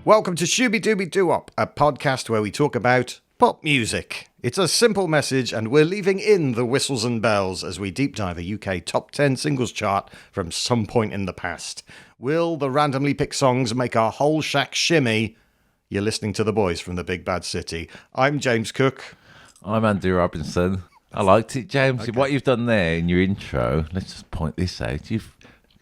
Welcome to Shooby Dooby Doo-Wop, a podcast where we talk about pop music. It's a simple message, and we're leaving in the whistles and bells as we deep dive a UK top 10 singles chart from some point in the past. Will the randomly picked songs make our whole shack shimmy? You're listening to the boys from the Big Bad City. I'm James Cook. I'm Andy Robinson. I liked it, James. Okay. What you've done there in your intro, let's just point this out. You've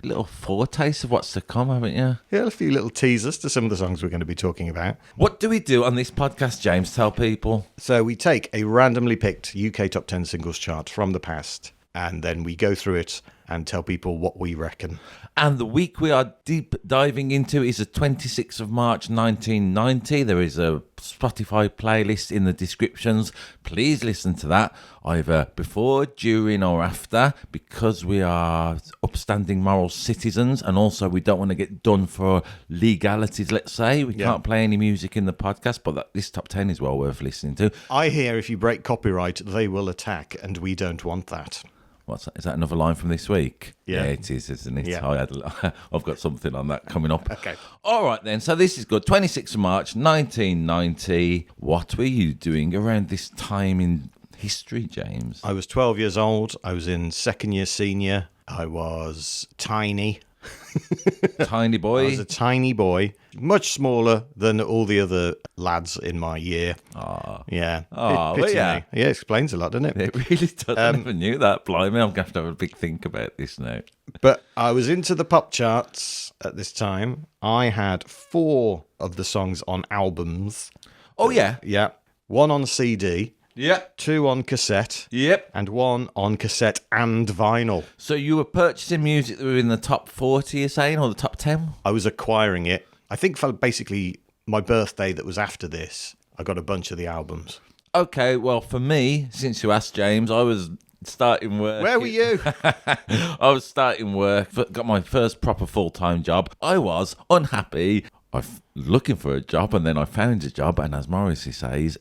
a little foretaste of what's to come, haven't you? Yeah, a few little teasers to some of the songs we're going to be talking about. What do we do on this podcast, James? Tell people. So we take a randomly picked UK top 10 singles chart from the past, and then we go through it and tell people what we reckon. And the week we are deep diving into is the 26th of March 1990. There is a Spotify playlist in the descriptions. Please listen to that either before, during or after, because we are upstanding moral citizens, and also we don't want to get done for legalities, let's say. We can't play any music in the podcast, but this top 10 is well worth listening to. I hear if you break copyright, they will attack, and we don't want that. What's that? Is that another line from this week? Yeah. It is, isn't it? Yeah. I've got something on that coming up. Okay. All right, then. So this is good. 26th of March, 1990. What were you doing around this time in history, James? I was 12 years old. I was in second year senior. I was tiny. Tiny boy? I was a tiny boy, much smaller than all the other lads in my year. Yeah. Pity yeah. me. Yeah, it explains a lot, doesn't it? It really does. I never knew that. Blimey, I'm going to have a big think about this now. But I was into the pop charts at this time. I had 4 of the songs on albums. Oh, yeah. Yeah. 1 on CD. Yep. 2 on cassette. Yep. And 1 on cassette and vinyl. So you were purchasing music that were in the top 40, you're saying, or the top 10? I was acquiring it. I think for basically my birthday that was after this, I got a bunch of the albums. Okay, well, for me, since you asked, James, I was starting work. Where were you? I was starting work, got my first proper full-time job. I was unhappy. I was looking for a job, and then I found a job, and as Morrissey says,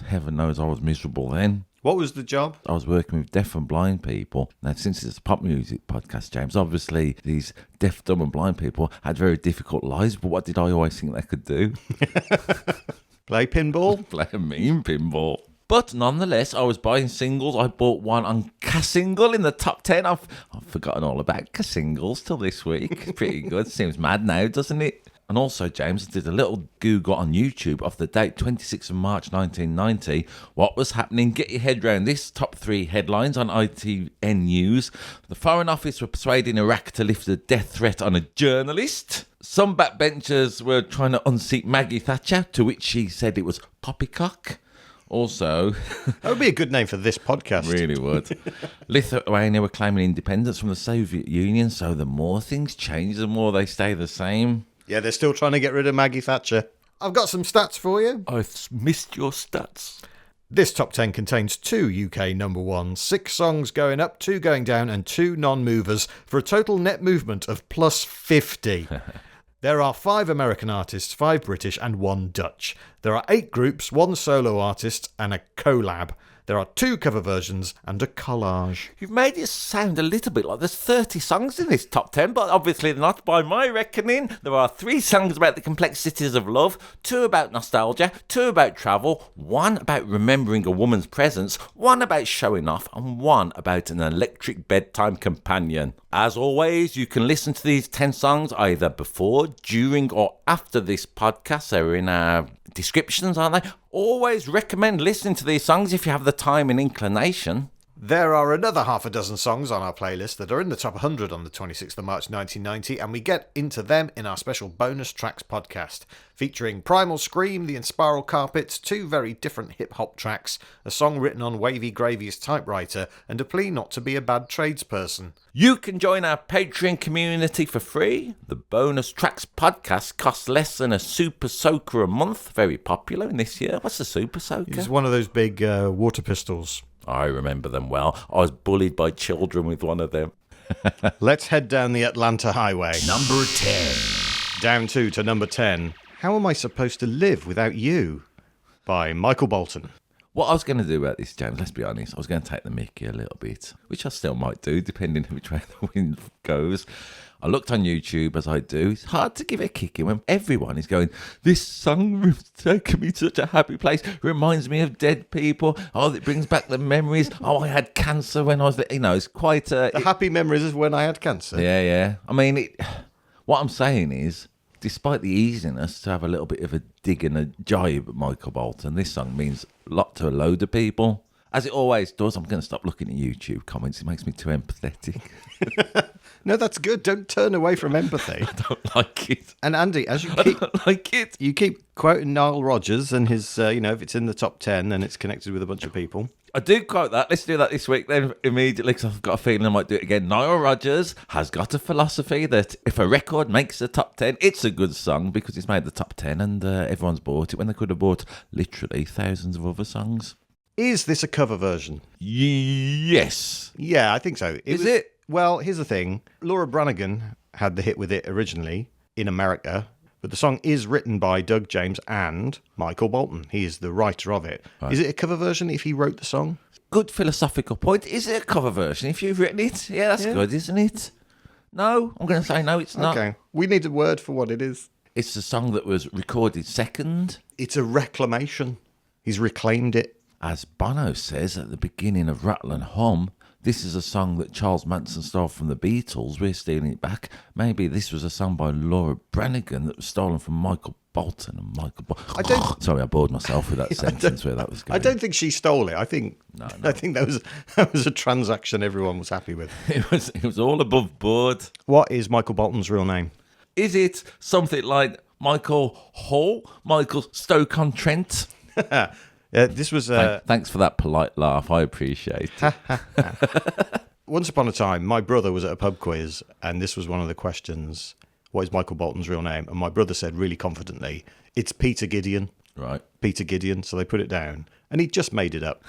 heaven knows I was miserable then. What was the job? I was working with deaf and blind people. Now, since it's a pop music podcast, James, obviously these deaf, dumb and blind people had very difficult lives, but what did I always think they could do? Play pinball? Play a mean pinball. But nonetheless, I was buying singles. I bought one on K-Single in the top 10. I've forgotten all about K-Singles till this week. Pretty good. Seems mad now, doesn't it? And also, James, I did a little Google on YouTube of the date 26th of March 1990. What was happening? Get your head round this. Top 3 headlines on ITN News. The Foreign Office were persuading Iraq to lift a death threat on a journalist. Some backbenchers were trying to unseat Maggie Thatcher, to which she said it was poppycock. Also... That would be a good name for this podcast. Really would. Lithuania were claiming independence from the Soviet Union, so the more things change, the more they stay the same. Yeah, they're still trying to get rid of Maggie Thatcher. I've got some stats for you. I've missed your stats. This top 10 contains 2 UK number 1s, 6 songs going up, 2 going down, and 2 non-movers, for a total net movement of plus 50. There are 5 American artists, 5 British, and 1 Dutch. There are 8 groups, 1 solo artist, and a collab. There are 2 cover versions and a collage. You've made it sound a little bit like there's 30 songs in this top 10, but obviously not by my reckoning. There are 3 songs about the complexities of love, 2 about nostalgia, 2 about travel, 1 about remembering a woman's presence, 1 about showing off, and 1 about an electric bedtime companion. As always, you can listen to these 10 songs either before, during, or after this podcast. They're in our descriptions, aren't they? Always recommend listening to these songs if you have the time and inclination. There are another half a dozen songs on our playlist that are in the top 100 on the 26th of March 1990, and we get into them in our special bonus tracks podcast, featuring Primal Scream, The Inspiral Carpets, 2 very different hip-hop tracks, a song written on Wavy Gravy's typewriter, and a plea not to be a bad tradesperson. You can join our Patreon community for free. The bonus tracks podcast costs less than a Super Soaker a month. Very popular in this year. What's a Super Soaker? It's one of those big water pistols. I remember them well. I was bullied by children with one of them. Let's head down the Atlanta highway. Number 10. Down 2 to number 10. How Am I Supposed to Live Without You? By Michael Bolton. What I was going to do about this, James, let's be honest, I was going to take the mickey a little bit, which I still might do, depending on which way the wind goes. I looked on YouTube, as I do. It's hard to give it a kick in when everyone is going, this song is taking me to such a happy place. It reminds me of dead people. Oh, it brings back the memories. Oh, I had cancer when I was, it's quite The happy memories of when I had cancer. Yeah. I mean, what I'm saying is, despite the easiness to have a little bit of a dig and a jibe at Michael Bolton, this song means a lot to a load of people. As it always does, I'm going to stop looking at YouTube comments. It makes me too empathetic. No, that's good. Don't turn away from empathy. I don't like it. And Andy, as you I keep don't like it. you keep quoting Nile Rodgers and his, if it's in the top 10, then it's connected with a bunch of people. I do quote that. Let's do that this week then immediately, because I've got a feeling I might do it again. Nile Rodgers has got a philosophy that if a record makes the top 10, it's a good song because it's made the top 10 and everyone's bought it when they could have bought literally thousands of other songs. Is this a cover version? Yes. Yeah, I think so. Is it? Well, here's the thing. Laura Branigan had the hit with it originally in America, but the song is written by Doug James and Michael Bolton. He is the writer of it. Right. Is it a cover version if he wrote the song? Good philosophical point. Is it a cover version if you've written it? Yeah, that's good, isn't it? No, I'm going to say no, it's not. Okay, we need a word for what it is. It's a song that was recorded second. It's a reclamation. He's reclaimed it. As Bono says at the beginning of Rattle and Hum, this is a song that Charles Manson stole from the Beatles. We're stealing it back. Maybe this was a song by Laura Branigan that was stolen from Michael Bolton and Michael Bolton. Sorry, I bored myself with that sentence where that was going. I don't think she stole it. I think that was a transaction everyone was happy with. It was all above board. What is Michael Bolton's real name? Is it something like Michael Hall? Michael Stoke-on-Trent? This was... Thanks for that polite laugh. I appreciate it. Once upon a time, my brother was at a pub quiz, and this was one of the questions. What is Michael Bolton's real name? And my brother said really confidently, it's Peter Gideon. Right. Peter Gideon. So they put it down. And he just made it up.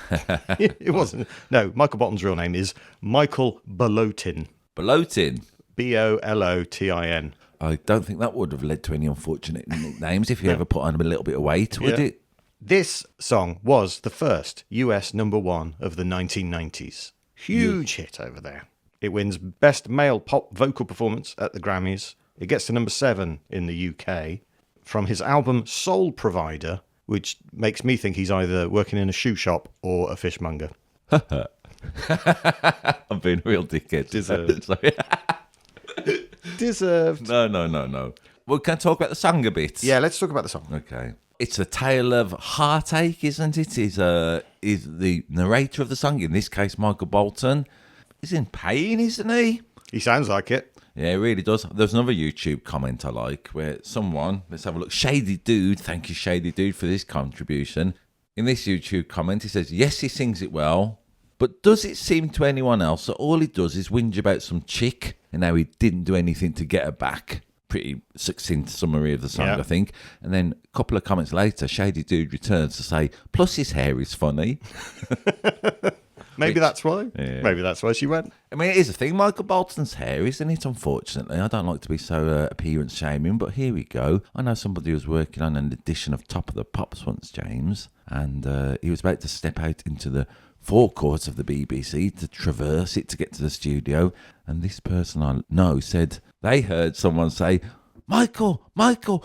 It wasn't. No, Michael Bolton's real name is Michael Bolotin. Bolotin? Bolotin. I don't think that would have led to any unfortunate nicknames if you ever put on a little bit of weight, would it? This song was the first US number one of the 1990s. Huge hit over there. It wins Best Male Pop Vocal Performance at the Grammys. It gets to number 7 in the UK. From his album Soul Provider, which makes me think he's either working in a shoe shop or a fishmonger. I'm being a real dickhead. Deserved. No. Well, can I talk about the song a bit? Yeah, let's talk about the song. Okay. It's a tale of heartache, isn't it? Is the narrator of the song, in this case Michael Bolton, is in pain, isn't he? He sounds like it. Yeah, it really does. There's another YouTube comment I like where someone, let's have a look, Shady Dude, thank you Shady Dude for this contribution. In this YouTube comment he says, yes, he sings it well, but does it seem to anyone else that all he does is whinge about some chick and how he didn't do anything to get her back? Pretty succinct summary of the song, I think. And then a couple of comments later, Shady Dude returns to say, plus his hair is funny. Maybe that's why. Yeah. Maybe that's why she went. I mean, it is a thing, Michael Bolton's hair, isn't it, unfortunately? I don't like to be so appearance shaming, but here we go. I know somebody who was working on an edition of Top of the Pops once, James, and he was about to step out into the forecourt of the BBC to traverse it to get to the studio, and this person I know said they heard someone say, Michael,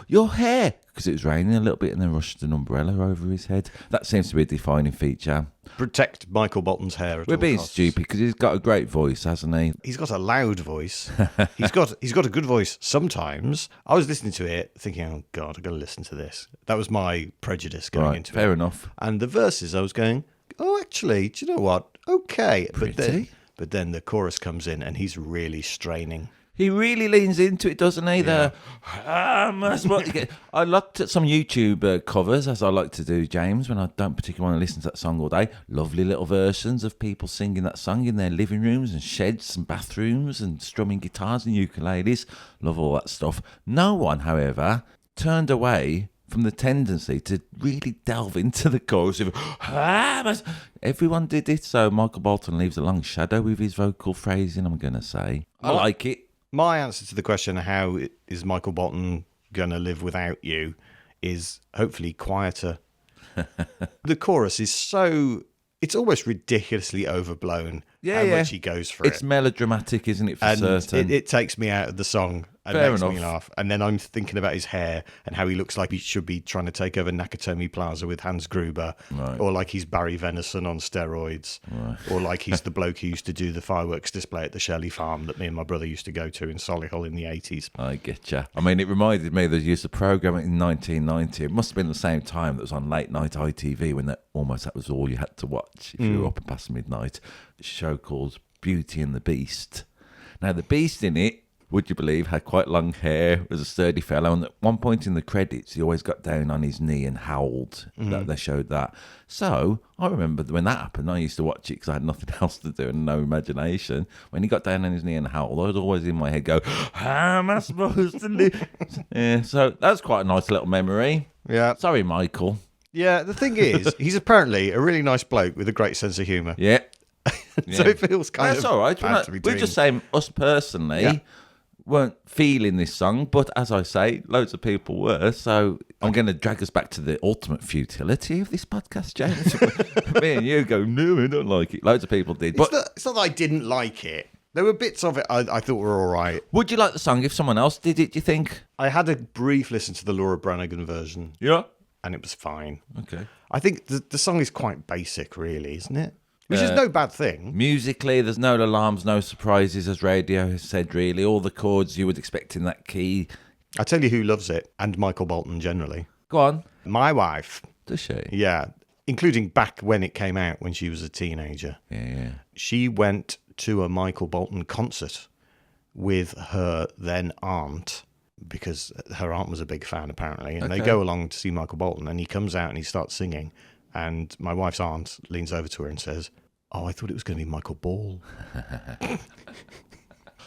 your hair, because it was raining a little bit and then rushed an umbrella over his head. That seems to be a defining feature. Protect Michael Bolton's hair at We're all being costs. stupid because he's got a great voice, hasn't he? He's got a loud voice. He's got a good voice sometimes. I was listening to it thinking, oh God, I've got to listen to this. That was my prejudice going into it. Fair enough. And the verses, I was going, oh, actually, do you know what? Okay. Pretty. But then the chorus comes in and he's really straining. He really leans into it, doesn't he? Yeah. That's what you get. I looked at some YouTube covers, as I like to do, James, when I don't particularly want to listen to that song all day. Lovely little versions of people singing that song in their living rooms and sheds and bathrooms and strumming guitars and ukuleles. Love all that stuff. No one, however, turned away from the tendency to really delve into the chorus of everyone did it, so Michael Bolton leaves a long shadow with his vocal phrasing, I'm going to say. I like it. My answer to the question, how is Michael Bolton going to live without you, is hopefully quieter The chorus is so... It's almost ridiculously overblown how much he goes for It's it. melodramatic, isn't it, for And certain? it takes me out of the song and Fair makes me enough. laugh. And then I'm thinking about his hair and how he looks like he should be trying to take over Nakatomi Plaza with Hans Gruber, or like he's Barry Venison on steroids, or like he's the bloke who used to do the fireworks display at the Shelley Farm that me and my brother used to go to in Solihull in the 80s. I get you. I mean, it reminded me there used a program in 1990. It must have been the same time that was on late night ITV when that was all you had to watch if you were up and past midnight. A show called Beauty and the Beast. Now, the Beast in it, would you believe, had quite long hair, was a sturdy fellow, and at one point in the credits, he always got down on his knee and howled. That they showed that. So, I remember when that happened, I used to watch it because I had nothing else to do and no imagination. When he got down on his knee and howled, I was always in my head go, how am I supposed to live? Yeah, so that's quite a nice little memory. Yeah. Sorry, Michael. Yeah, the thing is, he's apparently a really nice bloke with a great sense of humour. Yeah. So it feels kind That's of all right. bad to be We're doing. just saying, us personally weren't feeling this song, but as I say, loads of people were. So I'm going to drag us back to the ultimate futility of this podcast, James. Me and you go, no, I don't like it. Loads of people did. But It's not that I didn't like it. There were bits of it I thought were all right. would you like the song if someone else did it, do you think? I had a brief listen to the Laura Branigan version, Yeah. and it was fine. Okay. I think the song is quite basic, really, isn't it? Which is no bad thing. Musically, there's no alarms, no surprises, as radio has said, really. All the chords you would expect in that key. I tell you who loves it, and Michael Bolton generally. Go on. My wife, Does she? yeah, including back when it came out when she was a teenager. Yeah. She went to a Michael Bolton concert with her then aunt, because her aunt was a big fan apparently, and they go along to see Michael Bolton, and he comes out and he starts singing, and my wife's aunt leans over to her and says, "Oh, I thought it was going to be Michael Ball."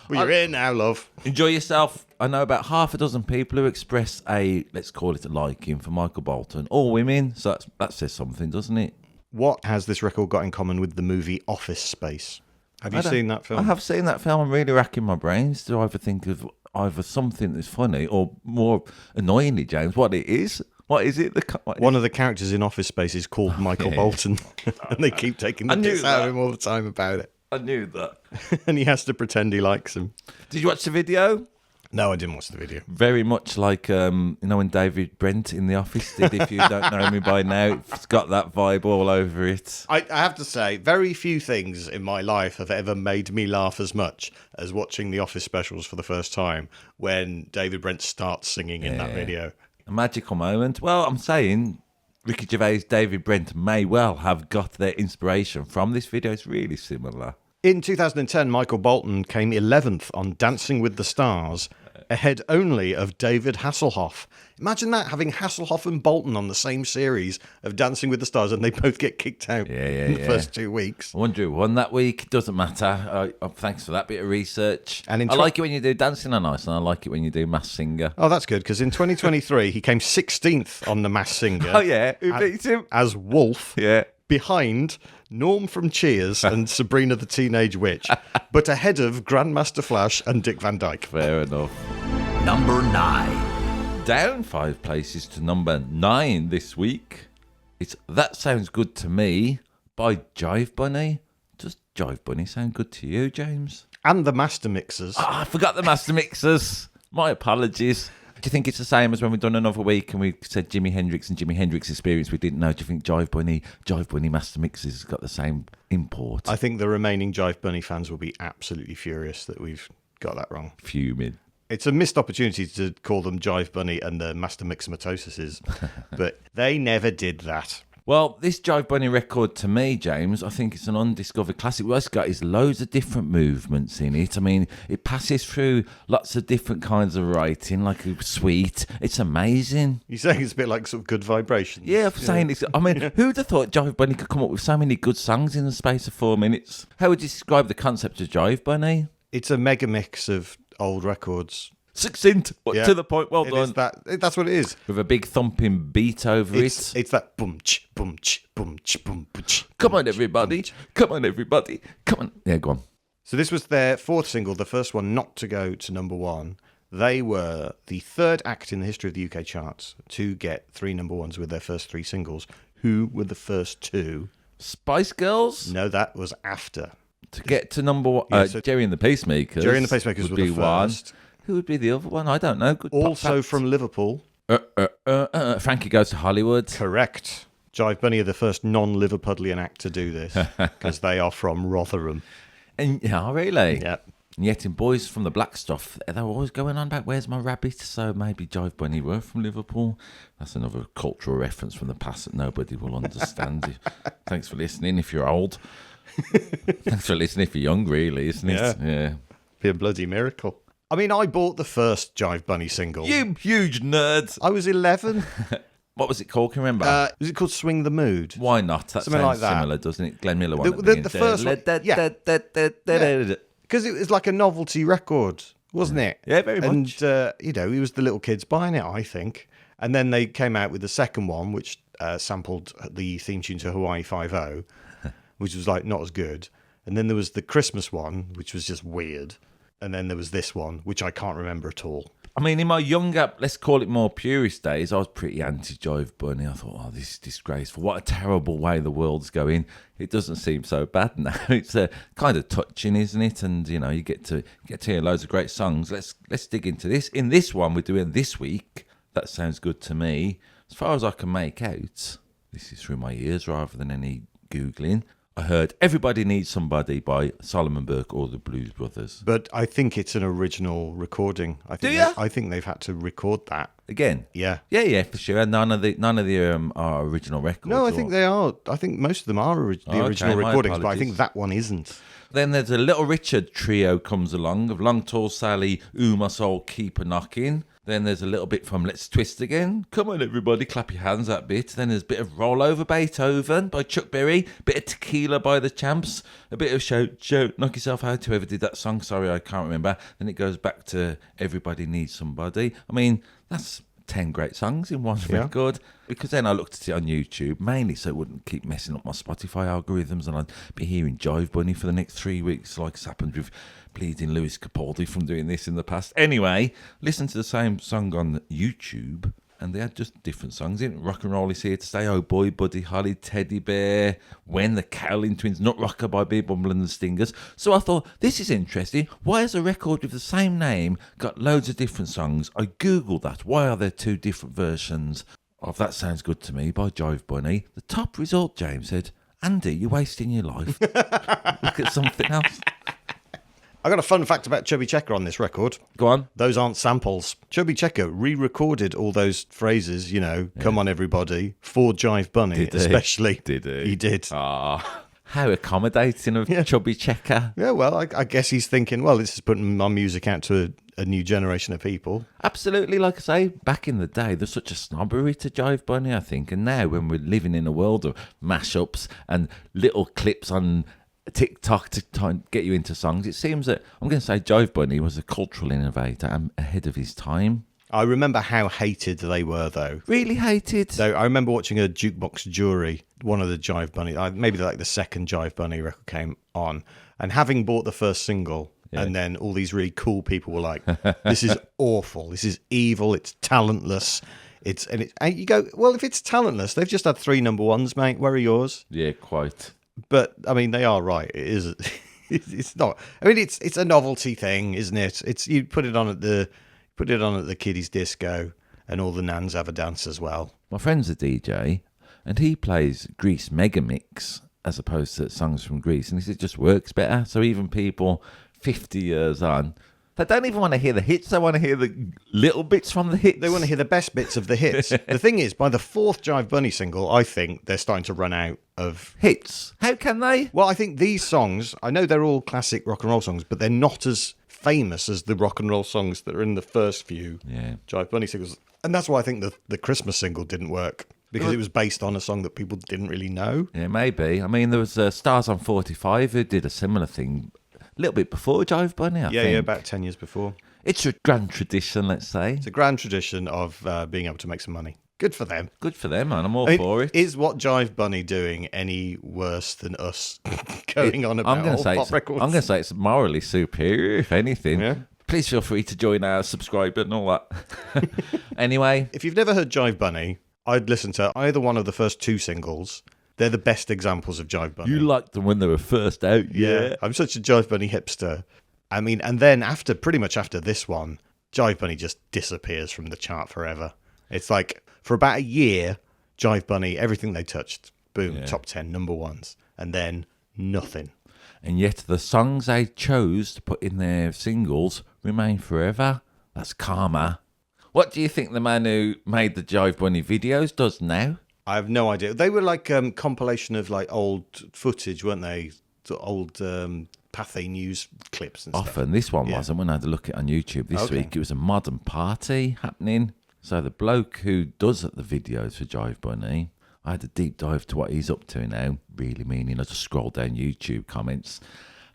Well, you're here now, love. Enjoy yourself. I know about half a dozen people who express a, let's call it a liking for Michael Bolton. All women, so that says something, doesn't it? What has this record got in common with the movie Office Space? Have you seen that film? I have seen that film. I'm really racking my brains to either think of either something that's funny or more annoyingly, James, what it is. What is it? One of the characters in Office Space is called Michael Bolton, and they keep taking the piss out of him all the time about it. I knew that. And he has to pretend he likes him. Did you watch the video? No, I didn't watch the video. Very much like, when David Brent in The Office did If You Don't Know Me By Now. It's got that vibe all over it. I have to say, very few things in my life have ever made me laugh as much as watching the Office specials for the first time when David Brent starts singing in that video. A magical moment. Well, I'm saying Ricky Gervais, David Brent may well have got their inspiration from this video. It's really similar. In 2010, Michael Bolton came 11th on Dancing with the Stars, ahead only of David Hasselhoff. Imagine that, having Hasselhoff and Bolton on the same series of Dancing with the Stars, and they both get kicked out in the first 2 weeks. I wonder who won that week. Doesn't matter. Thanks for that bit of research. And I like it when you do Dancing on Ice, and I like it when you do Masked Singer. Oh, that's good, because in 2023, he came 16th on The Masked Singer. Oh, yeah. Who beat him? As Wolf. Yeah. Behind Norm from Cheers and Sabrina the Teenage Witch, but ahead of Grandmaster Flash and Dick Van Dyke. Fair enough. Number 9. Down 5 places to number 9 this week. It's That Sounds Good to Me by Jive Bunny. Does Jive Bunny sound good to you, James? And the Master Mixers. Oh, I forgot the Master Mixers. My apologies. Do you think it's the same as when we've done another week and we said Jimi Hendrix and Jimi Hendrix Experience? We didn't know. Do you think Jive Bunny Master Mixers has got the same import? I think the remaining Jive Bunny fans will be absolutely furious that we've got that wrong. Fuming. It's a missed opportunity to call them Jive Bunny and the Master Mixomatosises, but they never did that. Well, this Jive Bunny record, to me, James, I think it's an undiscovered classic. What it's got is loads of different movements in it. I mean, it passes through lots of different kinds of writing, like a suite. It's amazing. You're saying it's a bit like sort of Good Vibrations? Yeah, I'm saying it's... I mean, who'd have thought Jive Bunny could come up with so many good songs in the space of 4 minutes? How would you describe the concept of Jive Bunny? It's a mega mix of old records. Succinct, Yeah. to the point, well It is done. that's what it is. With a big thumping beat over it. It's that boom-ch, boom-ch, boom-ch, boom-ch. Come on, everybody. Come on, everybody. Come on. Yeah, go on. So this was their 4th single, the first one not to go to number 1. They were the 3rd act in the history of the UK charts to get 3 number 1s with their first 3 singles. who were the first two? Spice Girls? No, that was after. To get to number one, Yeah, so Jerry and the Pacemakers. Jerry and the Pacemakers would were be the one. first. Who would be the other one? I don't know. Good pop Also fact. from Liverpool. Frankie Goes to Hollywood. Correct. Jive Bunny are the first non-Liverpudlian act to do this because they are from Rotherham. And yeah, really? Yeah. And yet in Boys from the Black Stuff, they were always going on about Where's My Rabbit? So maybe Jive Bunny were from Liverpool. That's another cultural reference from the past that nobody will understand. Thanks for listening if you're old. Thanks for listening if you're young, really, isn't it? Yeah. Be a bloody miracle. I mean, I bought the first Jive Bunny single. You huge nerd. I was 11. What was it called? Can you remember? Was it called Swing the Mood? Why not? That Something sounds like that. similar, doesn't it? Glenn Miller one. The first one, because it was like a novelty record, wasn't it? Yeah, very much. And, it was the little kids buying it, I think. And then they came out with the second one, which sampled the theme tune to Hawaii Five-0, which was like not as good. And then there was the Christmas one, which was just weird. And then there was this one, which I can't remember at all. I mean, in my younger, let's call it more purist days, I was pretty anti-Jive Bunny. I thought, this is disgraceful. What a terrible way the world's going. It doesn't seem so bad now. It's kind of touching, isn't it? And, you get to hear loads of great songs. Let's dig into this. In this one we're doing this week, that sounds good to me. As far as I can make out, this is through my ears rather than any Googling, I heard Everybody Needs Somebody by Solomon Burke or the Blues Brothers. But I think it's an original recording. I think they've had to record that Again? Yeah. Yeah, for sure. None of the are original records. No, I think they are. I think most of them are the original recordings, but I think that one isn't. Then there's a Little Richard trio comes along of Long Tall Sally, Ooh My Soul, Keep a Knocking. Then there's a little bit from Let's Twist Again. Come on, everybody, clap your hands, that bit. Then there's a bit of Roll Over Beethoven by Chuck Berry. A bit of Tequila by The Champs. A bit of Shout, Knock Yourself Out, whoever did that song. Sorry, I can't remember. Then it goes back to Everybody Needs Somebody. I mean, that's 10 great songs in one record. Because then I looked at it on YouTube, mainly so it wouldn't keep messing up my Spotify algorithms and I'd be hearing Jive Bunny for the next 3 weeks, like it's happened with Bleeding Lewis Capaldi from doing this in the past. Anyway, listen to the same song on YouTube and they had just different songs in it. Rock and Roll Is Here to Stay, Oh Boy, Buddy Holly, Teddy Bear, When, the Cowling Twins, Nut Rocker by Bee Bumble and the Stingers. So I thought, this is interesting. Why has a record with the same name got loads of different songs? I Googled that. Why are there two different versions of That Sounds Good to Me by Jive Bunny? The top result, James said, Andy, you're wasting your life. Look at something else. I got a fun fact about Chubby Checker on this record. Go on. Those aren't samples. Chubby Checker re-recorded all those phrases, come on everybody, for Jive Bunny especially. Did he? He did. Ah, how accommodating of Chubby Checker. Yeah, well, I guess he's thinking, well, this is putting my music out to a new generation of people. Absolutely, like I say, back in the day, there's such a snobbery to Jive Bunny, I think. And now when we're living in a world of mashups and little clips on TikTok to try and get you into songs, it seems that I'm going to say Jive Bunny was a cultural innovator and ahead of his time. I remember how hated they were, though. Really hated. So I remember watching a Jukebox Jury, one of the Jive Bunny, maybe like the second Jive Bunny record came on, and having bought the first single, and then all these really cool people were like, "This is awful. This is evil. It's talentless." And you go, well, if it's talentless, they've just had 3 number ones, mate. Where are yours? Yeah, quite. But I mean, they are right. It is. It's not. I mean, it's a novelty thing, isn't it? It's you put it on at the kiddies' disco, and all the nans have a dance as well. My friend's a DJ, and he plays Grease Megamix as opposed to songs from Grease, and he says it just works better. So even people 50 years on, they don't even want to hear the hits. They want to hear the little bits from the hits. They want to hear the best bits of the hits. The thing is, by the 4th Jive Bunny single, I think they're starting to run out of hits. How can they? Well, I think these songs, I know they're all classic rock and roll songs, but they're not as famous as the rock and roll songs that are in the first few Jive Bunny singles. And that's why I think the Christmas single didn't work, because it was based on a song that people didn't really know. Yeah, maybe. I mean, there was Stars on 45 who did a similar thing a little bit before Jive Bunny, I think. Yeah, about 10 years before. It's a grand tradition, let's say. It's a grand tradition of being able to make some money. Good for them. Good for them, man. I'm all for it. Is what Jive Bunny doing any worse than us going on about pop records? I'm going to say it's morally superior, if anything. Yeah. Please feel free to join our subscribe and all that. Anyway. If you've never heard Jive Bunny, I'd listen to either one of the first 2 singles. They're the best examples of Jive Bunny. You liked them when they were first out, yeah. I'm such a Jive Bunny hipster. I mean, and then pretty much after this one, Jive Bunny just disappears from the chart forever. It's like, for about a year, Jive Bunny, everything they touched, boom, top 10, number ones. And then nothing. And yet the songs they chose to put in their singles remain forever. That's karma. What do you think the man who made the Jive Bunny videos does now? I have no idea. They were like compilation of like old footage, weren't they? Old Pathé News clips and stuff. Often. This one wasn't. When I had a look at it on YouTube this week, it was a modern party happening. So the bloke who does the videos for Jive Bunny, I had a deep dive to what he's up to now, really meaning I just scrolled down YouTube comments.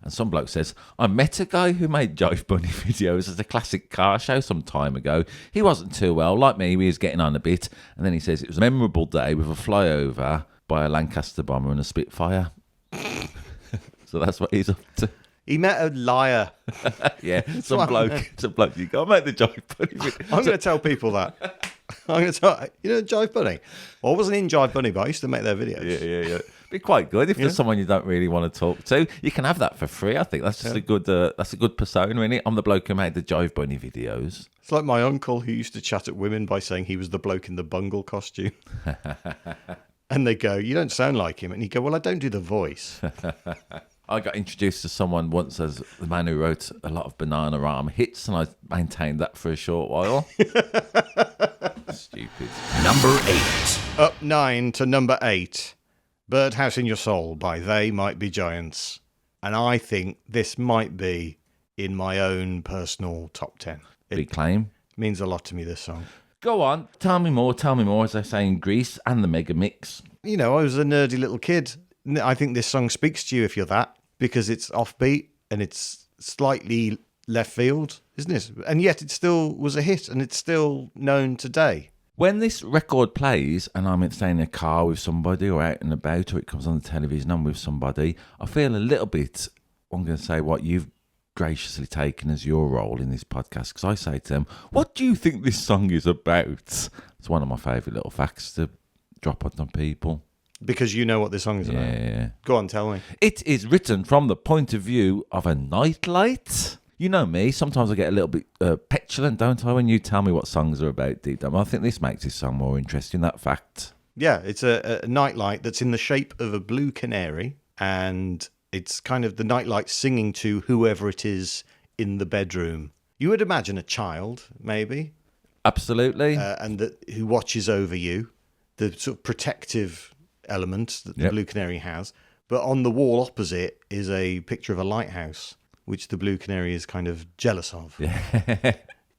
And some bloke says, I met a guy who made Jive Bunny videos as a classic car show some time ago. He wasn't too well. Like me, he was getting on a bit. And then he says, it was a memorable day with a flyover by a Lancaster bomber and a Spitfire. So that's what he's up to. He met a liar. Yeah, some bloke, you go, I made the Jive Bunny video. I'm going to tell people that. I'm going to tell, Jive Bunny? Well, I wasn't in Jive Bunny, but I used to make their videos. Yeah. Be quite good if there's someone you don't really want to talk to. You can have that for free. I think that's just a good. That's a good persona, isn't it? I'm the bloke who made the Jive Bunny videos. It's like my uncle who used to chat at women by saying he was the bloke in the bungle costume. And they go, "You don't sound like him," and he go, "Well, I don't do the voice." I got introduced to someone once as the man who wrote a lot of Bananarama hits, and I maintained that for a short while. Stupid. Number 8. Up 9 to number 8. Birdhouse in Your Soul by They Might Be Giants. And I think this might be in my own personal top 10. Big claim. Means a lot to me, this song. Go on, tell me more, as they say in Greece and the Mega Mix. I was a nerdy little kid. I think this song speaks to you if you're that, because it's offbeat and it's slightly left field, isn't it? And yet it still was a hit and it's still known today. When this record plays and I'm staying in a car with somebody or out and about, or it comes on the television, I'm with somebody, I feel a little bit, I'm going to say what you've graciously taken as your role in this podcast, because I say to them, what do you think this song is about? It's one of my favourite little facts to drop on people. Because you know what this song is about. Yeah. Go on, tell me. It is written from the point of view of a nightlight. You know me, sometimes I get a little bit petulant, don't I, when you tell me what songs are about deep down. I think this makes this song more interesting, that fact. Yeah, it's a nightlight that's in the shape of a blue canary, and it's kind of the nightlight singing to whoever it is in the bedroom. You would imagine a child, maybe. Absolutely. And who watches over you, the sort of protective element that the blue canary has. But on the wall opposite is a picture of a lighthouse, which the blue canary is kind of jealous of. Yeah.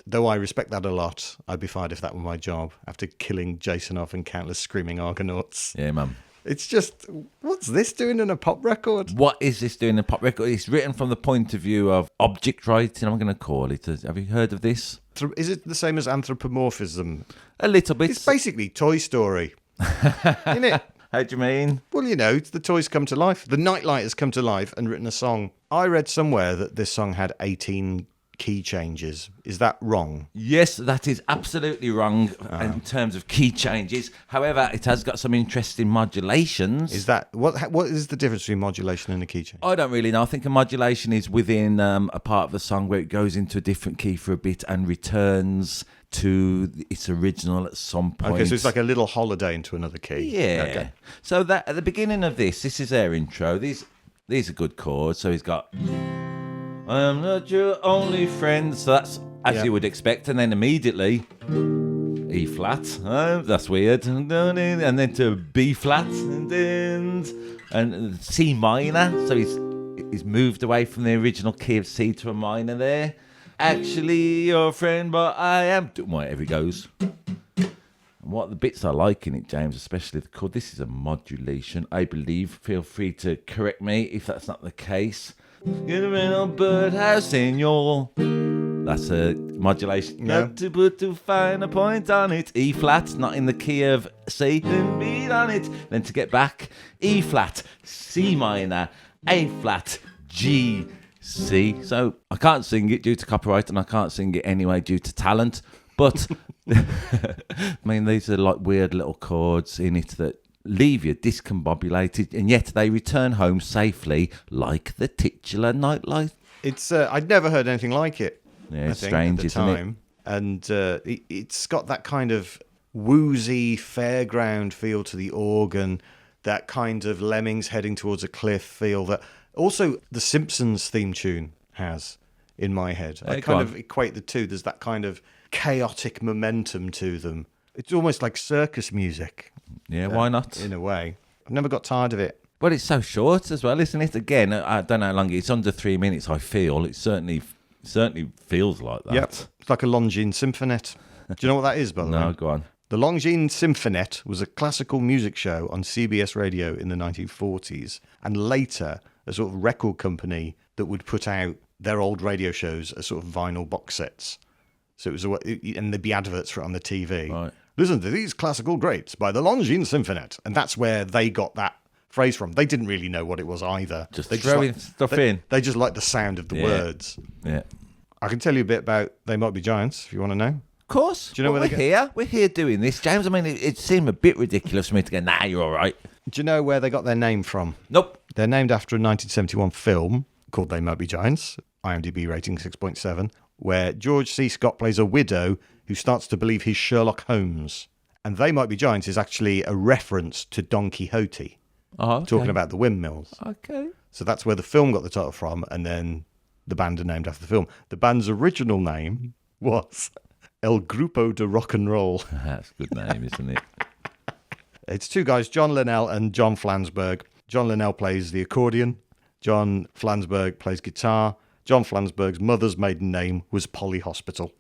Though I respect that a lot, I'd be fired if that were my job, after killing Jason off and countless screaming Argonauts. Yeah, man. It's just, what's this doing in a pop record? What is this doing in a pop record? It's written from the point of view of object writing, I'm going to call it. Have you heard of this? Is it the same as anthropomorphism? A little bit. It's basically Toy Story, isn't it? How do you mean? Well, the toys come to life. The nightlight has come to life and written a song. I read somewhere that this song had 18 key changes. Is that wrong? Yes, that is absolutely wrong in terms of key changes. However, it has got some interesting modulations. Is that what is the difference between modulation and a key change? I don't really know. I think a modulation is within a part of the song where it goes into a different key for a bit and returns to its original at some point. Okay, so it's like a little holiday into another key. Yeah. Okay. So that at the beginning of this is their intro. These are good chords. So he's got, I am not your only friend. So that's as you would expect. And then immediately, E flat. That's weird. And then to B flat. And C minor. So he's moved away from the original key of C to a minor there. Actually, your friend, but I am. Whatever it goes. And what the bits I like in it, James, especially the chord. This is a modulation, I believe. Feel free to correct me if that's not the case. Get a little birdhouse in your. That's a modulation. Yeah. Got to put to find a point on it. E flat, not in the key of C. And beat on it. Then to get back, E flat, C minor, A flat, G. C. So I can't sing it due to copyright and I can't sing it anyway due to talent. But, I mean, these are like weird little chords in it that leave you discombobulated, and yet they return home safely like the titular nightlight. It's I'd never heard anything like it. Yeah, it's I think, strange, at the isn't time. And it's got that kind of woozy fairground feel to the organ, that kind of lemmings heading towards a cliff feel that also the Simpsons theme tune has in my head. I kind of equate the two. There's that kind of chaotic momentum to them. It's almost like circus music. Yeah, why not? In a way. I've never got tired of it. But it's so short as well, isn't it? Again, I don't know how long it's under 3 minutes. I feel it certainly feels like that. Yep, it's like a Longines Symphonette. Do you know what that is, by the way? No, go on. The Longines Symphonette was a classical music show on CBS Radio in the 1940s, and later a sort of record company that would put out their old radio shows as sort of vinyl box sets. So it was, and there'd be adverts for it on the TV. Right. Listen to these classical greats by the Longines Symphonette, and that's where they got that phrase from. They didn't really know what it was either. Just throwing stuff in. They just liked the sound of the words. Yeah. I can tell you a bit about They Might Be Giants if you want to know. Of course. Do you know where we're here? We're here doing this, James. I mean, it seemed a bit ridiculous for me to go, nah, you're all right. Do you know where they got their name from? Nope. They're named after a 1971 film called They Might Be Giants, IMDb rating 6.7, where George C. Scott plays a widow who starts to believe he's Sherlock Holmes. And They Might Be Giants is actually a reference to Don Quixote, talking about the windmills. Okay. So that's where the film got the title from, and then the band are named after the film. The band's original name was El Grupo de Rock and Roll. That's a good name, isn't it? It's two guys, John Linnell and John Flansburgh. John Linnell plays the accordion. John Flansburgh plays guitar. John Flansburgh's mother's maiden name was Polly Hospital.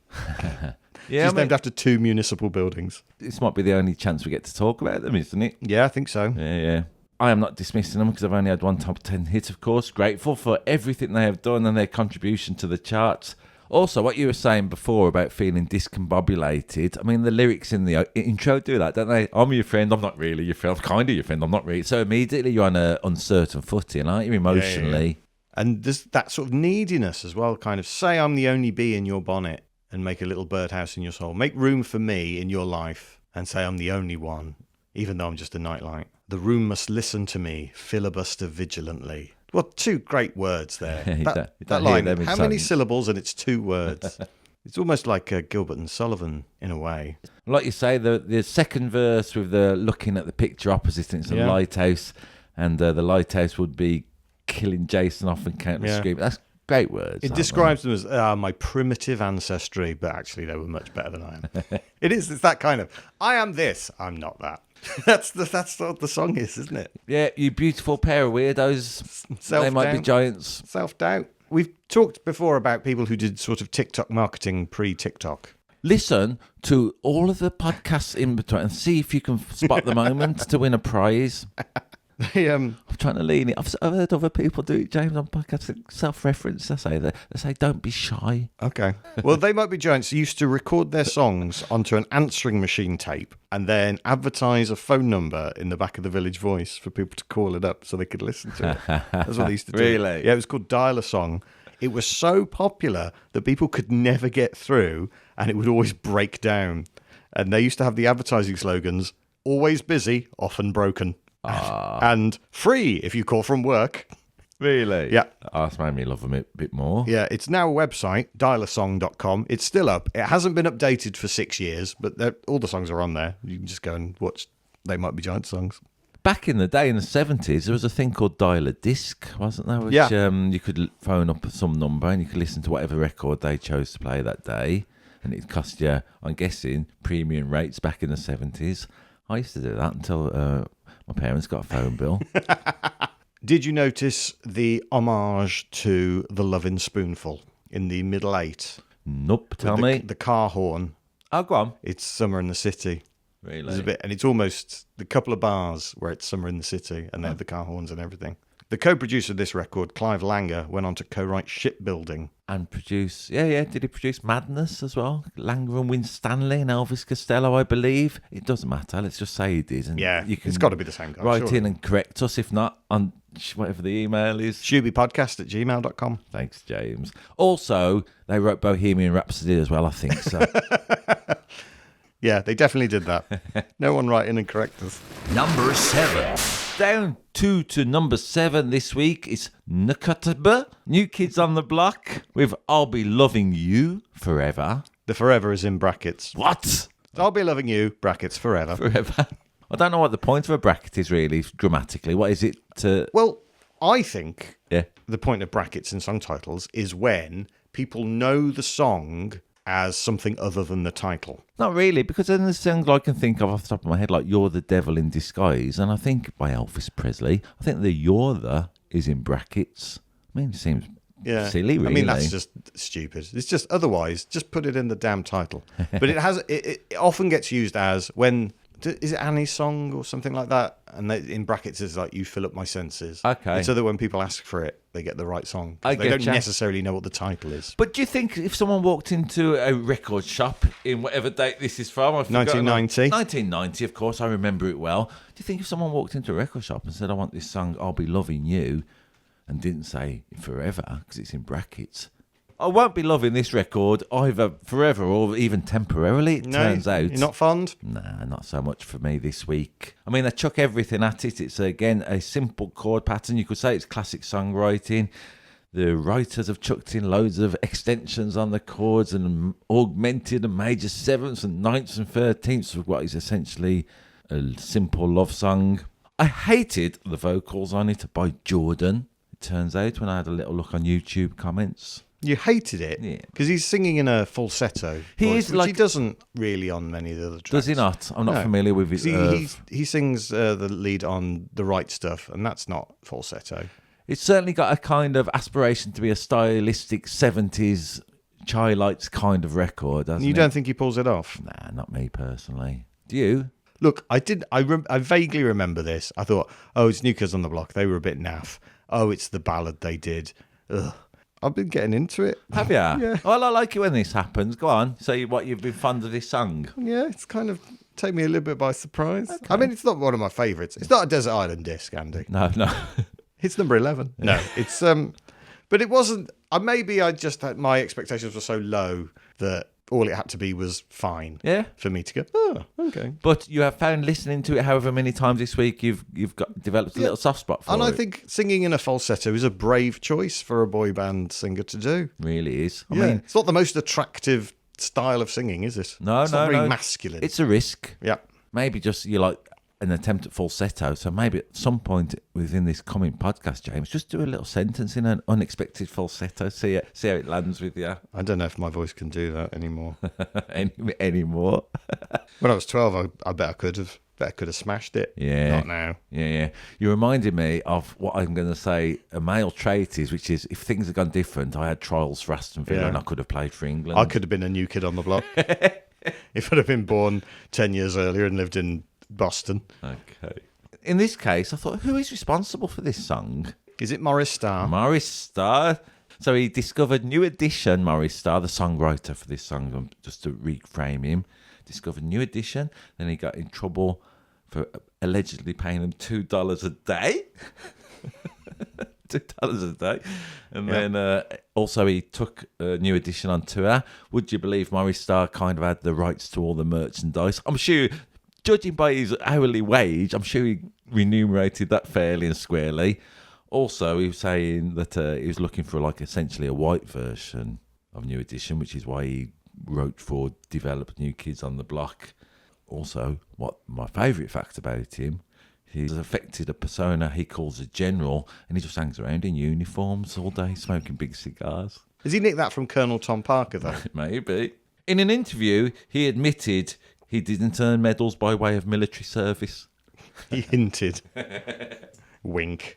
She's named after two municipal buildings. This might be the only chance we get to talk about them, isn't it? Yeah, I think so. Yeah. I am not dismissing them because I've only had one top 10 hit, of course. Grateful for everything they have done and their contribution to the charts. Also, what you were saying before about feeling discombobulated, I mean, the lyrics in the intro do that, don't they? I'm your friend, I'm not really your friend, I'm kind of your friend, I'm not really. So immediately you're on an uncertain footing, aren't you, emotionally? Yeah. And there's that sort of neediness as well, kind of say I'm the only bee in your bonnet and make a little birdhouse in your soul. Make room for me in your life and say I'm the only one, even though I'm just a nightlight. The room must listen to me, filibuster vigilantly. Well, two great words there. That line, how many syllables and it's two words. It's almost like Gilbert and Sullivan in a way. Like you say, the second verse with the looking at the picture opposite, and it's a lighthouse, and the lighthouse would be killing Jason off and counting screaming. That's great words. It describes them as my primitive ancestry, but actually they were much better than I am. It's that kind of, I am this, I'm not that. That's what the song is, isn't it? Yeah, you beautiful pair of weirdos. They might be giants. Self-doubt. We've talked before about people who did sort of TikTok marketing pre-TikTok. Listen to all of the podcasts in between and see if you can spot the moment to win a prize. I'm trying to lean it. I've heard other people do it, James, on podcasts. Self-reference. They say, don't be shy. Okay. Well, They Might Be Giants used to record their songs onto an answering machine tape and then advertise a phone number in the back of the Village Voice for people to call it up so they could listen to it. That's what they used to do. Really? Yeah, it was called Dial a Song. It was so popular that people could never get through and it would always break down. And they used to have the advertising slogans, always busy, often broken. And free if you call from work. Really? Yeah. Oh, that's made me love them a bit more. Yeah, it's now a website, dialasong.com. It's still up. It hasn't been updated for 6 years, but all the songs are on there. You can just go and watch They Might Be Giant songs. Back in the day, in the 70s, there was a thing called Dial-A-Disc, wasn't there? Which, you could phone up some number and you could listen to whatever record they chose to play that day. And it cost you, I'm guessing, premium rates back in the 70s. I used to do that until my parents got a phone bill. Did you notice the homage to The Lovin' Spoonful in the middle eight? Nope, tell me. The car horn. Oh, go on. It's Summer in the City. Really? There's a bit, and it's almost the couple of bars where it's Summer in the City, and they have the car horns and everything. The co-producer of this record, Clive Langer, went on to co-write Shipbuilding. And produce, did he produce Madness as well? Langer and Winstanley and Elvis Costello, I believe. It doesn't matter, let's just say he did. And Yeah, you can it's got to be the same guy. Write surely. in and correct us, if not, on whatever the email is. ShubyPodcast@gmail.com. Thanks, James. Also, they wrote Bohemian Rhapsody as well, I think. So Yeah, they definitely did that. No one write in and correct us. Number 7. down to number 7 this week is Nakutaba, New Kids on the Block with I'll Be Loving You Forever. The forever is in brackets. What? I'll be loving you, brackets, forever. Forever. I don't know what the point of a bracket is really, grammatically. What is it to... Well, I think Yeah. the point of brackets in song titles is when people know the song as something other than the title. Not really, because then there's songs I can think of off the top of my head, like You're the Devil in Disguise, and I think by Elvis Presley. I think the You're the is in brackets. I mean, it seems silly, really. I mean, that's just stupid. It's just otherwise, just put it in the damn title. But it often gets used as when... Is it Annie's song or something like that? And in brackets is like, you fill up my senses. Okay. So that when people ask for it, they get the right song. I They don't getcha. necessarily know what the title is. But do you think if someone walked into a record shop in whatever date this is from, 1990. 1990, of course, I remember it well. Do you think if someone walked into a record shop and said, I want this song, I'll Be Loving You, and didn't say forever, because it's in brackets, I won't be loving this record either forever or even temporarily, it turns out. You're not fond? Nah, not so much for me this week. I mean, they chuck everything at it. It's, again, a simple chord pattern. You could say it's classic songwriting. The writers have chucked in loads of extensions on the chords and augmented and major sevenths and ninths and 13ths of what is essentially a simple love song. I hated the vocals on it by Jordan, it turns out, when I had a little look on YouTube comments. You hated it? Yeah. Because he's singing in a falsetto He voice, is which like- he doesn't really on many of the other tracks. Does he not? I'm not No. familiar with his... He sings the lead on The Right Stuff, and that's not falsetto. It's certainly got a kind of aspiration to be a stylistic 70s Chai Lights kind of record, hasn't You it? don't think he pulls it off? Nah, not me personally. Do you? Look, I vaguely remember this. I thought, oh, it's New Kids on the Block. They were a bit naff. Oh, it's the ballad they did. Ugh. I've been getting into it. Have you? Yeah. Well, I like it when this happens. Go on. Say what you've been fond of this song. Yeah, it's kind of taken me a little bit by surprise. Okay. I mean, it's not one of my favourites. It's not a Desert Island disc, Andy. No. It's number 11. No, it's but it wasn't. Maybe I just had my expectations were so low that all it had to be was fine. Yeah. For me to go, oh, okay. But you have found listening to it however many times this week you've got developed a little soft spot for it. And I think singing in a falsetto is a brave choice for a boy band singer to do. Really is. I Yeah, mean, it's not the most attractive style of singing, is it? no, it's not no. very masculine. It's a risk. Yeah. Maybe just you like an attempt at falsetto. So maybe at some point within this coming podcast, James, just do a little sentence in an unexpected falsetto. See how it lands with you. I don't know if my voice can do that anymore. Anymore. When I was 12, I bet I could have smashed it. Yeah. Not now. Yeah. You reminded me of what I'm going to say a male trait is, which is if things had gone different, I had trials for Aston Villa Yeah. and I could have played for England. I could have been a new kid on the block. If I'd have been born 10 years earlier and lived in Boston. Okay. In this case, I thought, who is responsible for this song? Is it Morris Starr? Morris Starr. So he discovered New Edition, Morris Starr, the songwriter for this song, just to reframe him, discovered New Edition. Then he got in trouble for allegedly paying them $2 a day. $2 a day. And then also he took New Edition on tour. Would you believe Morris Starr kind of had the rights to all the merchandise? I'm sure, judging by his hourly wage, I'm sure he remunerated that fairly and squarely. Also, he was saying that he was looking for like essentially a white version of New Edition, which is why he wrote for Develop New Kids on the Block. Also, what my favourite fact about him, he's affected a persona he calls a general, and he just hangs around in uniforms all day, smoking big cigars. Has he nicked that from Colonel Tom Parker, though? Maybe. In an interview, he admitted he didn't earn medals by way of military service. He hinted. Wink.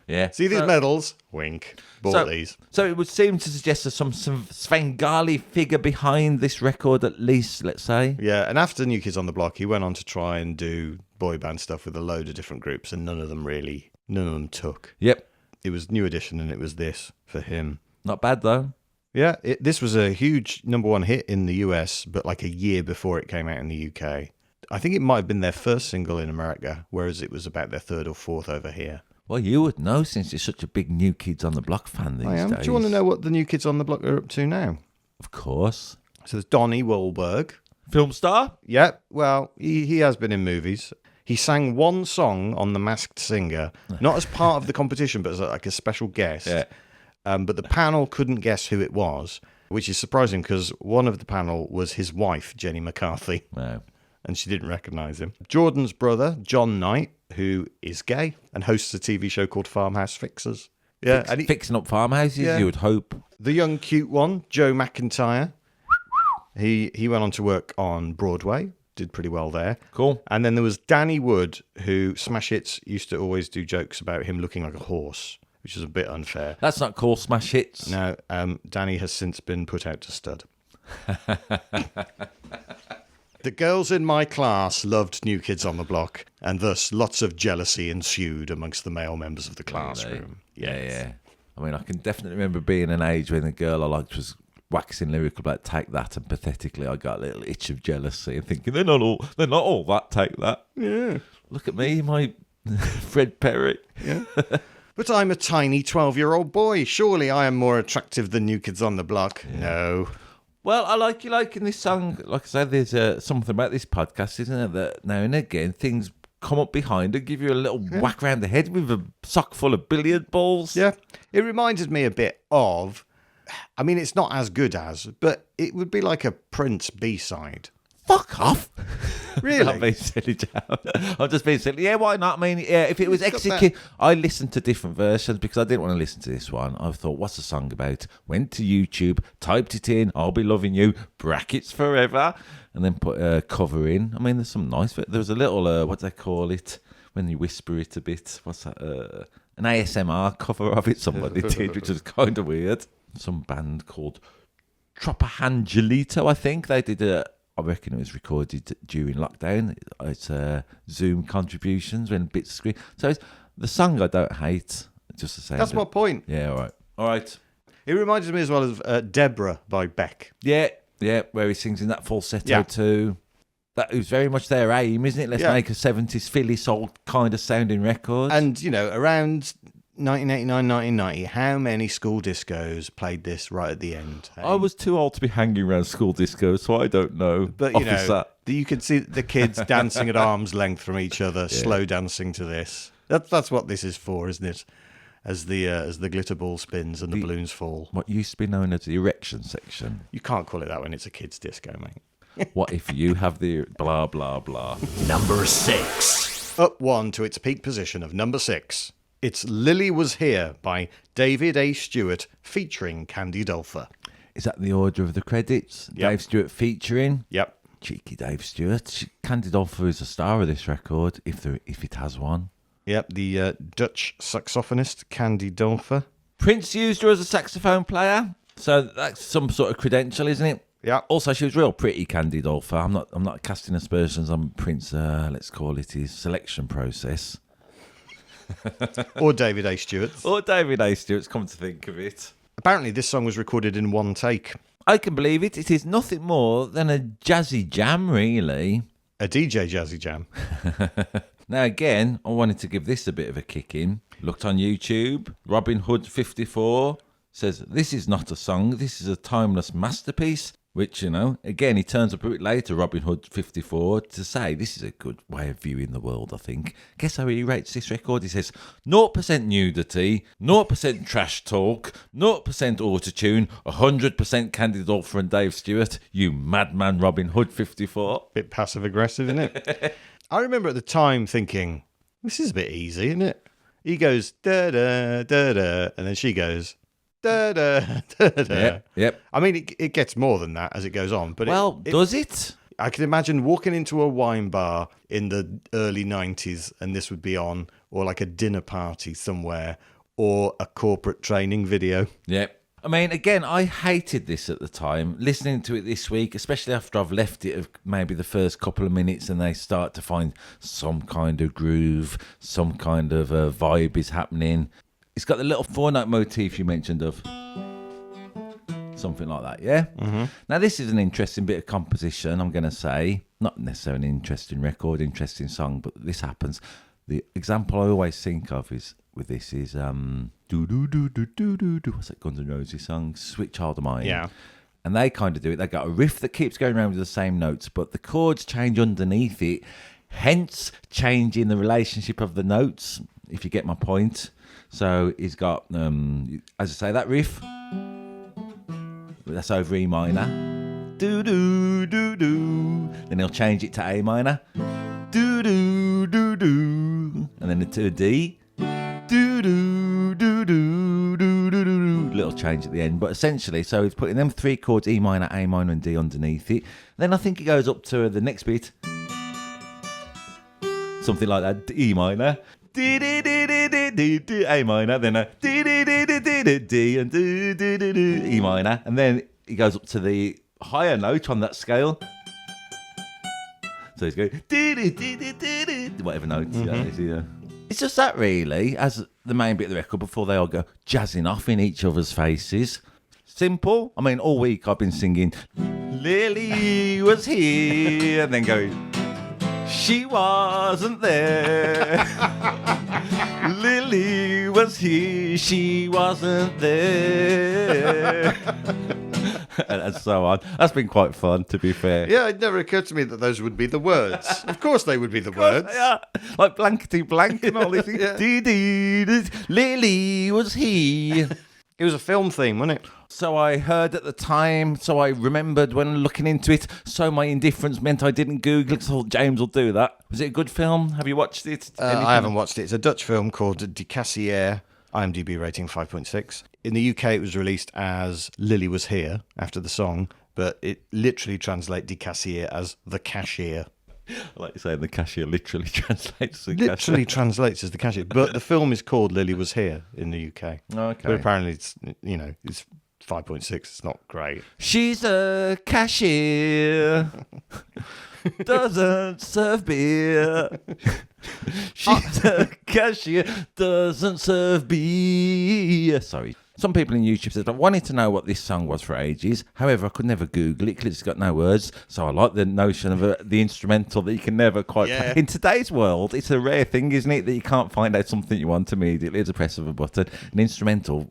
Yeah. See these medals? Wink. Bought these. So it would seem to suggest there's some Svengali figure behind this record, at least, let's say. Yeah, and after New Kids on the Block, he went on to try and do boy band stuff with a load of different groups, and none of them took. Yep. It was New Edition, and it was this for him. Not bad, though. Yeah, this was a huge number one hit in the US, but like a year before it came out in the UK. I think it might have been their first single in America, whereas it was about their third or fourth over here. Well, you would know since you're such a big New Kids on the Block fan these I am. days. Do you want to know what the New Kids on the Block are up to now? Of course. So there's Donnie Wahlberg. Film star? Yeah, well, he has been in movies. He sang one song on The Masked Singer, not as part of the competition, but as like a special guest. Yeah. But the panel couldn't guess who it was, which is surprising because one of the panel was his wife, Jenny McCarthy, No. and she didn't recognise him. Jordan's brother, John Knight, who is gay and hosts a TV show called Farmhouse Fixers. Yeah, and Fixing up farmhouses, Yeah. you would hope. the young cute one, Joe McIntyre, he went on to work on Broadway, did pretty well there. Cool. And then there was Danny Wood, who Smash Hits used to always do jokes about him looking like a horse, which is a bit unfair. That's not called smash hits. Now, Danny has since been put out to stud. The girls in my class loved New Kids on the Block, and thus lots of jealousy ensued amongst the male members of the classroom. Yeah. I mean, I can definitely remember being an age when the girl I liked was waxing lyrical about Take That, and pathetically I got a little itch of jealousy and thinking, they're not all that, Take That. Yeah. Look at me, my Fred Perry. Yeah. But I'm a tiny 12-year-old boy. Surely I am more attractive than New Kids on the Block. Yeah. No. Well, I like you liking this song. Like I said, there's something about this podcast, isn't there, that now and again things come up behind and give you a little whack around the head with a sock full of billiard balls. Yeah. It reminded me a bit of, I mean, it's not as good as, but it would be like a Prince B-side. Fuck off. Really? I'm being silly, Joe. I'm just being silly. Yeah, why not? I mean, yeah, if it was It's got executed, I listened to different versions because I didn't want to listen to this one. I thought, what's the song about? Went to YouTube, typed it in, I'll be loving you, brackets forever, and then put a cover in. I mean, there's some nice, there was a little, what do they call it? When you whisper it a bit. What's that? An ASMR cover of it somebody did, which was kind of weird. Some band called Tropahangelito, I think. They did I reckon it was recorded during lockdown. It's Zoom contributions when bits screen. So the song I don't hate. Just the same. That's my point. Yeah, all right. It reminded me as well of Deborah by Beck. Yeah, where he sings in that falsetto Yeah. too. That was very much their aim, isn't it? Let's Yeah. make a 70s Philly soul kind of sounding record. And, you know, around 1989, 1990, how many school discos played this right at the end? Hey? I was too old to be hanging around school disco, so I don't know. But, you know, Officer. you could see the kids dancing at arm's length from each other, slow dancing to this. That's what this is for, isn't it? As the glitter ball spins and the balloons fall. What used to be known as the erection section. You can't call it that when it's a kids' disco, mate. What if you have the blah, blah, blah? Number 6. Up one to its peak position of number 6. It's Lily Was Here by David A. Stewart featuring Candy Dulfer. Is that the order of the credits? Yep. Dave Stewart featuring? Yep. Cheeky Dave Stewart. Candy Dulfer is a star of this record, if it has one. Yep, the Dutch saxophonist Candy Dulfer. Prince used her as a saxophone player, so that's some sort of credential, isn't it? Yeah. Also, she was real pretty, Candy Dulfer. I'm not casting aspersions on Prince. Let's call it his selection process. Or David A. Stewart. Or David A. Stewart's, come to think of it. Apparently, this song was recorded in one take. I can believe it. It is nothing more than a jazzy jam, really. A DJ Jazzy Jam. Now, again, I wanted to give this a bit of a kick in. Looked on YouTube. Robin Hood 54 says, this is not a song. This is a timeless masterpiece. Which, you know, again, he turns up a bit later, Robin Hood 54, to say this is a good way of viewing the world, I think. Guess how he rates this record? He says, 0% nudity, 0% trash talk, 0% autotune, 100% Candy Dulfer and Dave Stewart. You madman, Robin Hood 54. Bit passive-aggressive, isn't it? I remember at the time thinking, this is a bit easy, isn't it? He goes, da-da, da-da, and then she goes, da-da, da-da. Yep. I mean, it gets more than that as it goes on. But Well, does it? I can imagine walking into a wine bar in the early 90s and this would be on, or like a dinner party somewhere, or a corporate training video. Yep. I mean, again, I hated this at the time. Listening to it this week, especially after I've left it of maybe the first couple of minutes and they start to find some kind of groove, some kind of vibe is happening. It's got the little 4-note motif you mentioned of. Something like that, yeah? Mm-hmm. Now, this is an interesting bit of composition, I'm going to say. Not necessarily an interesting record, interesting song, but this happens. The example I always think of is with this is do do do do do do do. What's that Guns N' Roses song? Sweet Child of Mine. Yeah. And they kind of do it. They got a riff that keeps going around with the same notes, but the chords change underneath it, hence changing the relationship of the notes, if you get my point. So he's got, as I say, that riff, that's over E minor. Do, do, do, do. Then he'll change it to A minor. Do, do, do, do. And then to a D. Do, do, do, do, do, do, do. Little change at the end. But essentially, so he's putting them 3 chords, E minor, A minor, and D underneath it. Then I think it goes up to the next bit. Something like that. E minor. D, D, D, D, D, D, D, A minor. Then a D, D, D, D, D, D, D, and D, D, D, D, E minor. And then he goes up to the higher note on that scale. So he's going dee dee dee dee dee dee, whatever notes. Yeah. It's just that really, as the main bit of the record before they all go jazzing off in each other's faces. Simple. I mean, all week I've been singing Lily was here, and then going she wasn't there. Lily was here, she wasn't there. And so on. That's been quite fun, to be fair. Yeah, it never occurred to me that those would be the words. Of course they would be the words. Yeah, like blankety blank and all these things. Yeah. Dee dee, Lily was he. It was a film theme, wasn't it? So I heard at the time, so I remembered when looking into it, so my indifference meant I didn't Google it, so I thought James will do that. Was it a good film? Have you watched it? I haven't watched it. It's a Dutch film called Dissect, IMDb rating 5.6. In the UK, it was released as Lily Was Here, after the song, but it literally translates Dissect as the cashier. I like saying the cashier literally translates the Literally translates as the cashier. But the film is called Lily Was Here in the UK. Okay. But apparently it's, it's 5.6. It's not great. She's a cashier. Doesn't serve beer. She's a cashier. Doesn't serve beer. Sorry. Some people in YouTube said I wanted to know what this song was for ages. However, I could never Google it because it's got no words. So I like the notion of the instrumental that you can never quite play. In today's world, it's a rare thing, isn't it, that you can't find out something you want immediately at a press of a button. An instrumental.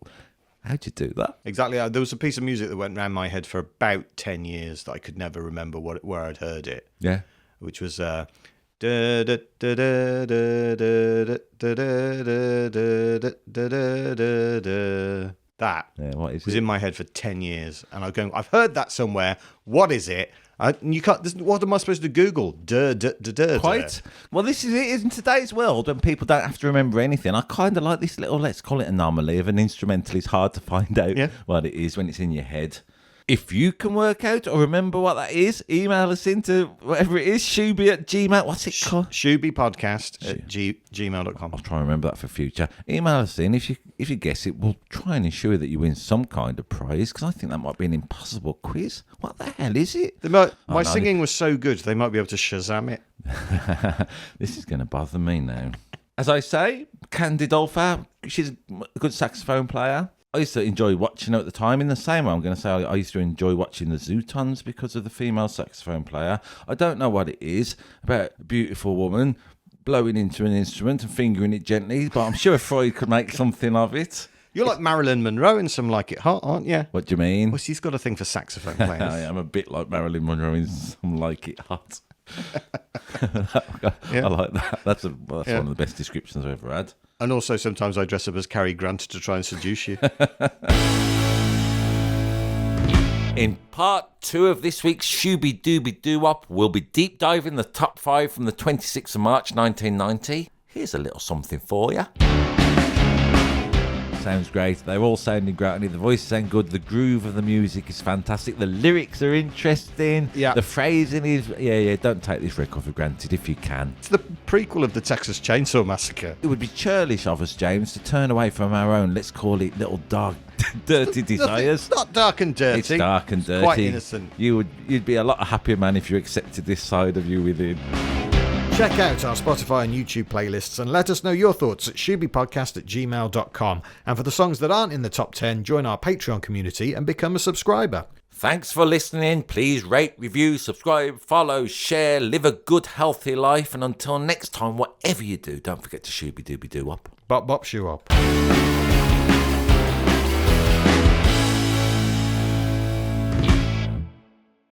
How'd you do that? Exactly. There was a piece of music that went round my head for about 10 years that I could never remember where I'd heard it. Yeah. Which was that. Yeah, what is was it? in my head for 10 years. And I'm going, I've heard that somewhere. What is it? You can't. What am I supposed to Google? Quite. Well, this is it. In today's world, when people don't have to remember anything, I kind of like this little, let's call it anomaly of an instrumental. It's hard to find out what it is when it's in your head. If you can work out or remember what that is, email us into whatever it is, Shuby@gmail. What's it called? ShubyPodcast@gmail.com. I'll try and remember that for future. Email us in. If you guess it, we'll try and ensure that you win some kind of prize, because I think that might be an impossible quiz. What the hell is it? My singing was so good, they might be able to Shazam it. This is going to bother me now. As I say, Candy Dolfa, she's a good saxophone player. I used to enjoy watching her at the time. In the same way, I'm going to say I used to enjoy watching the Zootons because of the female saxophone player. I don't know what it is about a beautiful woman blowing into an instrument and fingering it gently, but I'm sure Freud could make something of it. You're like Marilyn Monroe in Some Like It Hot, aren't you? What do you mean? Well, she's got a thing for saxophone players. I am a bit like Marilyn Monroe in Some Like It Hot. I like that. That's one of the best descriptions I've ever had. And also sometimes I dress up as Cary Grant to try and seduce you. In part 2 of this week's Shooby Dooby Doo-Wop, we'll be deep diving the top 5 from the 26th of March 1990. Here's a little something for you. Sounds great. They're all sounding great. The voices sound good. The groove of the music is fantastic. The lyrics are interesting. Yeah. The phrasing is... Yeah. Don't take this record for granted if you can. It's the prequel of the Texas Chainsaw Massacre. It would be churlish of us, James, to turn away from our own, let's call it little dark, dirty desires. It's not dark and dirty. It's dark and dirty. Quite innocent. You'd be a lot happier man if you accepted this side of you within. Check out our Spotify and YouTube playlists and let us know your thoughts at shubypodcast@gmail.com. And for the songs that aren't in the top 10, join our Patreon community and become a subscriber. Thanks for listening. Please rate, review, subscribe, follow, share, live a good, healthy life. And until next time, whatever you do, don't forget to shooby dooby doo up. Bop bop shoe up.